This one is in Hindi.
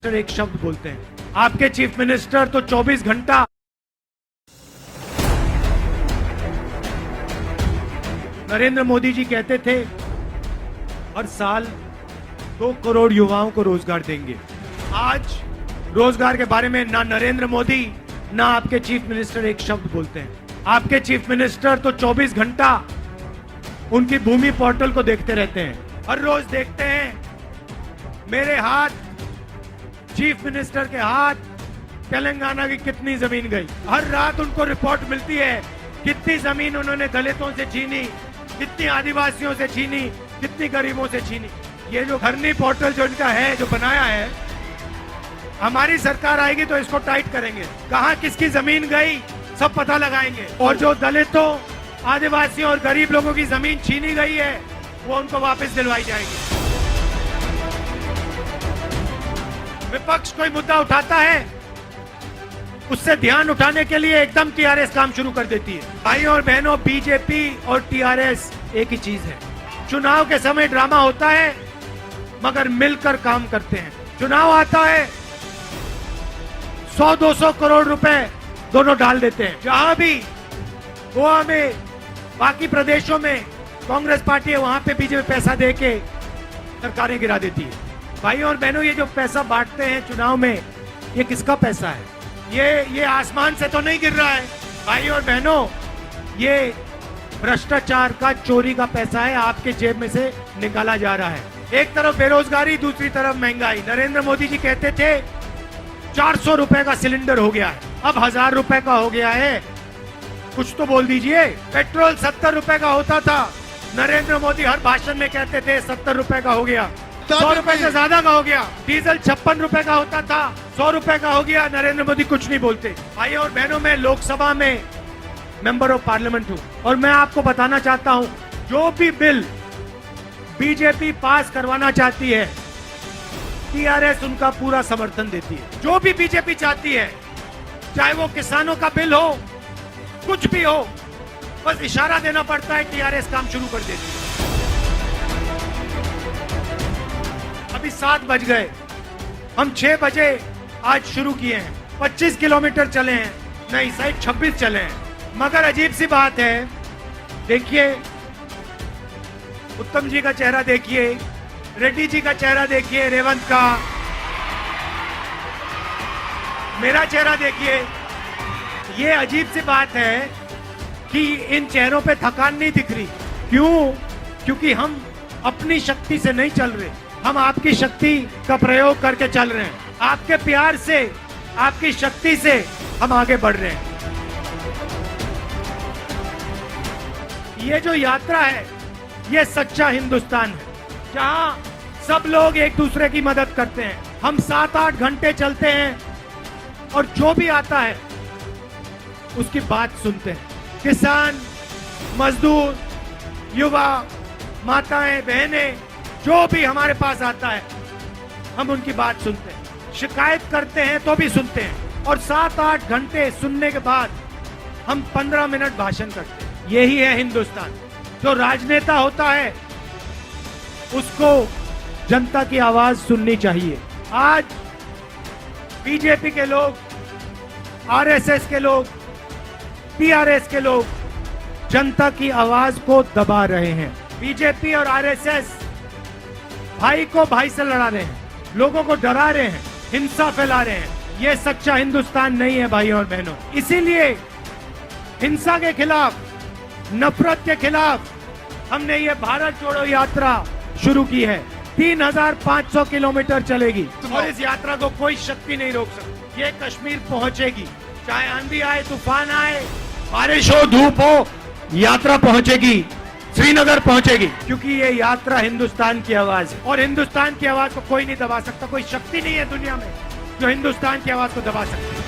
एक शब्द बोलते हैं। आपके चीफ मिनिस्टर तो 24 घंटा नरेंद्र मोदी जी कहते थे हर साल 2 करोड़ युवाओं को रोजगार देंगे। आज रोजगार के बारे में ना नरेंद्र मोदी ना आपके चीफ मिनिस्टर एक शब्द बोलते हैं। आपके चीफ मिनिस्टर तो 24 घंटा उनकी भूमि पोर्टल को देखते रहते हैं। हर रोज देखते हैं मेरे हाथ, चीफ मिनिस्टर के हाथ, तेलंगाना की कितनी जमीन गई। हर रात उनको रिपोर्ट मिलती है कितनी जमीन उन्होंने दलितों से छीनी, कितनी आदिवासियों से छीनी, कितनी गरीबों से छीनी। ये जो धरनी पोर्टल जो इनका है, जो बनाया है, हमारी सरकार आएगी तो इसको टाइट करेंगे। कहां किसकी जमीन गई सब पता लगाएंगे, और जो दलितों, आदिवासियों और गरीब लोगों की जमीन छीनी गई है वो उनको वापस दिलवाई जाएगी। विपक्ष कोई मुद्दा उठाता है, उससे ध्यान उठाने के लिए एकदम टीआरएस काम शुरू कर देती है। भाइयों और बहनों, बीजेपी और टीआरएस एक ही चीज है। चुनाव के समय ड्रामा होता है मगर मिलकर काम करते हैं। चुनाव आता है 100-200 करोड़ रुपए दोनों डाल देते हैं। जहां भी गोवा में, बाकी प्रदेशों में कांग्रेस पार्टी है, वहां पे बीजेपी पैसा देके सरकारें गिरा देती है। भाइयों और बहनों, ये जो पैसा बांटते हैं चुनाव में, ये किसका पैसा है? ये आसमान से तो नहीं गिर रहा है। भाइयों और बहनों, ये भ्रष्टाचार का, चोरी का पैसा है, आपके जेब में से निकाला जा रहा है। एक तरफ बेरोजगारी, दूसरी तरफ महंगाई। नरेंद्र मोदी जी कहते थे 400 रुपए का सिलेंडर हो गया है, अब 1000 रुपए का हो गया है। कुछ तो बोल दीजिए। पेट्रोल 70 रुपए का होता था, नरेंद्र मोदी हर भाषण में कहते थे 70 रुपए का हो गया। 100 रुपए से ज्यादा का हो गया। डीजल 56 रुपए का होता था, 100 रुपए का हो गया। नरेंद्र मोदी कुछ नहीं बोलते। भाइयों और बहनों, मैं लोकसभा में मेंबर ऑफ पार्लियामेंट हूं और मैं आपको बताना चाहता हूं, जो भी बिल बीजेपी पास करवाना चाहती है, टीआरएस उनका पूरा समर्थन देती है। जो भी बीजेपी चाहती है, चाहे वो किसानों का बिल हो, कुछ भी हो, बस इशारा देना पड़ता है, टीआरएस काम शुरू कर देती है। अभी 7 बज गए, हम 6 बजे आज शुरू किए हैं। 25 किलोमीटर चले हैं, नहीं शायद 26 चले हैं। मगर अजीब सी बात है, देखिए उत्तम जी का चेहरा देखिए, रेड्डी जी का चेहरा देखिए, रेवंत का, मेरा चेहरा देखिए। ये अजीब सी बात है कि इन चेहरों पे थकान नहीं दिख रही। क्यों? क्योंकि हम अपनी शक्ति से नहीं चल रहे, हम आपकी शक्ति का प्रयोग करके चल रहे हैं। आपके प्यार से, आपकी शक्ति से हम आगे बढ़ रहे हैं। ये जो यात्रा है, ये सच्चा हिंदुस्तान है, जहां सब लोग एक दूसरे की मदद करते हैं। हम 7-8 घंटे चलते हैं और जो भी आता है उसकी बात सुनते हैं। किसान, मजदूर, युवा, माताएं, बहनें, जो भी हमारे पास आता है हम उनकी बात सुनते हैं। शिकायत करते हैं तो भी सुनते हैं, और 7-8 घंटे सुनने के बाद हम 15 मिनट भाषण करते हैं। यही है हिंदुस्तान। जो राजनेता होता है उसको जनता की आवाज सुननी चाहिए। आज बीजेपी के लोग, आरएसएस के लोग, टीआरएस के लोग जनता की आवाज को दबा रहे हैं। बीजेपी और आरएसएस भाई को भाई से लड़ा रहे हैं, लोगों को डरा रहे हैं, हिंसा फैला रहे हैं। यह सच्चा हिंदुस्तान नहीं है भाइयों और बहनों। इसीलिए हिंसा के खिलाफ, नफरत के खिलाफ हमने ये भारत जोड़ो यात्रा शुरू की है। 3500 किलोमीटर चलेगी और इस यात्रा को कोई शक्ति नहीं रोक सकती। ये कश्मीर पहुंचेगी, चाहे आंधी आए, तूफान आए, बारिश हो, धूप हो, यात्रा पहुंचेगी, श्रीनगर पहुंचेगी, क्योंकि ये यात्रा हिंदुस्तान की आवाज है। और हिंदुस्तान की आवाज को कोई नहीं दबा सकता। कोई शक्ति नहीं है दुनिया में जो हिंदुस्तान की आवाज को दबा सकती है।